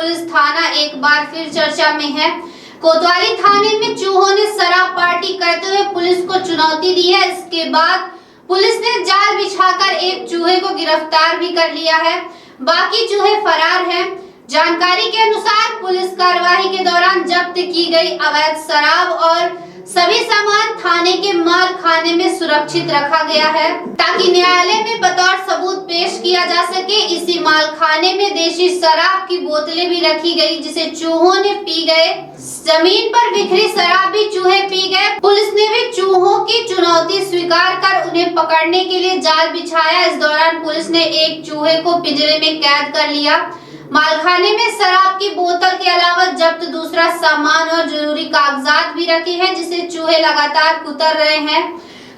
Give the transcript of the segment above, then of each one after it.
Police थाना एक बार फिर चर्चा में है। कोतवाली थाने में चूहों ने शराब पार्टी करते हुए पुलिस को चुनौती दी है। इसके बाद पुलिस ने जाल बिछाकर एक चूहे को गिरफ्तार भी कर लिया है, बाकी चूहे फरार हैं। जानकारी के अनुसार पुलिस कार्रवाई के दौरान जब्त की गई अवैध शराब और सभी सामान थाने के माल खाने में सुरक्षित रखा गया है ताकि न्यायालय में बतौर सबूत पेश किया जा सके। इसी माल खाने में देशी शराब की बोतलें भी रखी गई जिसे चूहों ने पी गए। जमीन पर बिखरी शराब भी चूहे पी गए। पुलिस ने भी चूहों की चुनौती स्वीकार कर उन्हें पकड़ने के लिए जाल बिछाया। इस दौरान पुलिस ने एक चूहे को पिंजरे में कैद कर लिया। मालखाने में शराब की बोतल के अलावा जब्त दूसरा सामान और जरूरी कागजात भी रखे हैं जिसे चूहे लगातार कुतर रहे हैं।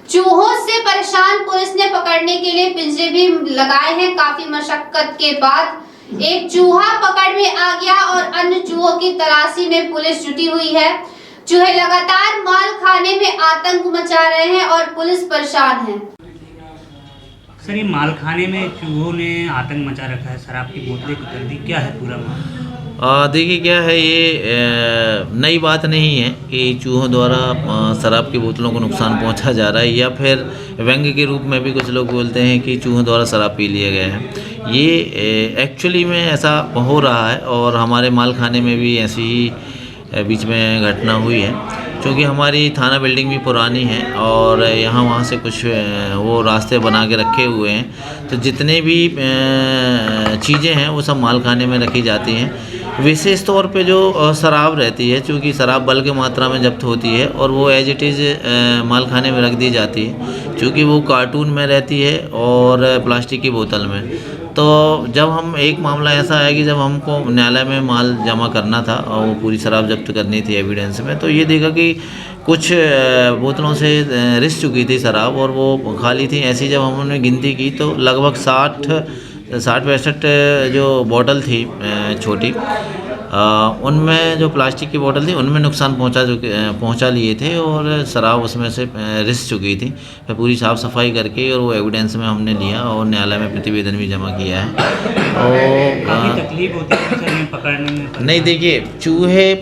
चूहों से परेशान पुलिस ने पकड़ने के लिए पिंजरे भी लगाए हैं। काफी मशक्कत के बाद एक चूहा पकड़ में आ गया और अन्य चूहों की तलाशी में पुलिस जुटी हुई है। चूहे लगातार माल खाने में आतंक मचा रहे हैं और पुलिस परेशान है। सर, ये माल खाने में चूहों ने आतंक मचा रखा है, शराब की बोतलें कुतर दी, क्या है पूरा मामला? देखिए क्या है, ये नई बात नहीं है कि चूहों द्वारा शराब की बोतलों को नुकसान पहुंचा जा रहा है या फिर व्यंग्य के रूप में भी कुछ लोग बोलते हैं कि चूहों द्वारा शराब पी लिया गया है। ये एक्चुअली में ऐसा हो रहा है और हमारे माल खाने में भी ऐसी ही बीच में घटना हुई है। क्योंकि हमारी थाना बिल्डिंग भी पुरानी है और यहाँ वहाँ से कुछ वो रास्ते बना के रखे हुए हैं, तो जितने भी चीज़ें हैं वो सब माल खाने में रखी जाती हैं। विशेष तौर पे जो शराब रहती है, क्योंकि शराब बल्क मात्रा में जब्त होती है और वो एज इट इज़ माल खाने में रख दी जाती है, क्योंकि वो कार्टून में रहती है और प्लास्टिक की बोतल में। तो जब हम एक मामला ऐसा है कि जब हमको न्यायालय में माल जमा करना था और वो पूरी शराब जब्त करनी थी एविडेंस में, तो ये देखा कि कुछ बोतलों से रिस चुकी थी शराब और वो खाली थी। ऐसी जब हमने गिनती की तो लगभग 60-65 जो बोतल थी छोटी, उनमें जो प्लास्टिक की बोतल थी उनमें नुकसान पहुंचा लिए थे और शराब उसमें से रिस चुकी थी। फिर पूरी साफ़ सफाई करके और वो एविडेंस में हमने लिया और न्यायालय में प्रतिवेदन भी जमा किया है। काफ़ी तकलीफ होती है सर ये पकड़ने में? नहीं, देखिए चूहे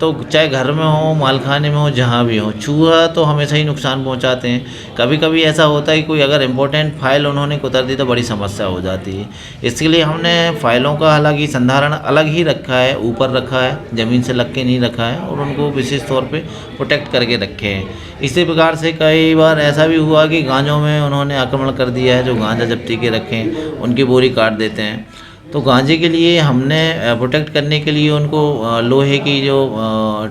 तो चाहे घर में हो, मालखाने में हो, जहाँ भी हो, चूहा तो हमेशा ही नुकसान पहुँचाते हैं। कभी कभी ऐसा होता है कि कोई अगर इम्पोर्टेंट फाइल उन्होंने कुतर दी तो बड़ी समस्या हो जाती है। इसके लिए हमने फाइलों का हालांकि संधारण अलग ही रखा है, ऊपर रखा है, ज़मीन से लग के नहीं रखा है और उनको विशेष तौर पे प्रोटेक्ट करके रखे हैं। इसी प्रकार से कई बार ऐसा भी हुआ कि गांजों में उन्होंने आक्रमण कर दिया है। जो गांजा जब्ती के रखे हैं उनकी बोरी काट देते हैं। तो गांजे के लिए हमने प्रोटेक्ट करने के लिए उनको लोहे की जो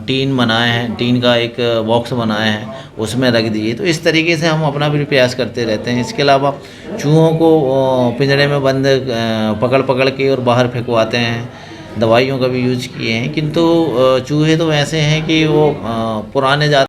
टीन बनाए हैं, टीन का एक बॉक्स बनाया है, उसमें रख दिए। तो इस तरीके से हम अपना भी प्रयास करते रहते हैं। इसके अलावा चूहों को पिंजरे में बंद पकड़ के और बाहर फेंकवाते हैं। दवाइयों का भी यूज किए हैं, किंतु चूहे तो ऐसे हैं कि वो पुराने